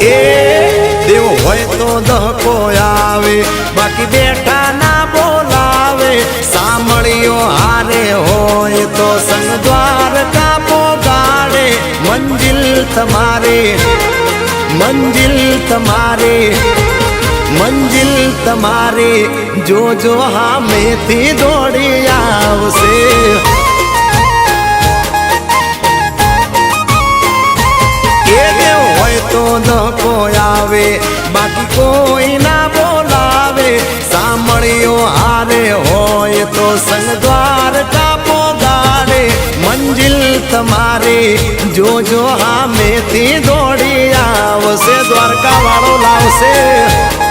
એ દેવ હોય તો દહકો આવે બાકી બેઠા ના બોલાવે સાંભળ્યો હારે હોય તો સંગ દ્વારકા પોગાડે મંજિલ તમારી મંજિલ તમારી જોજો હામેથી દોડી આવશે એ દેવ હોય તો ધક્કો આવે બાકી કોઈ ના બોલાવે સાંભળ્યો હારે હોય તો સંગ દ્વારકા પોગાડે મંજિલ તમારી જોજો હામેથી દોડી આવશે દ્વારકા વાળો લાવશે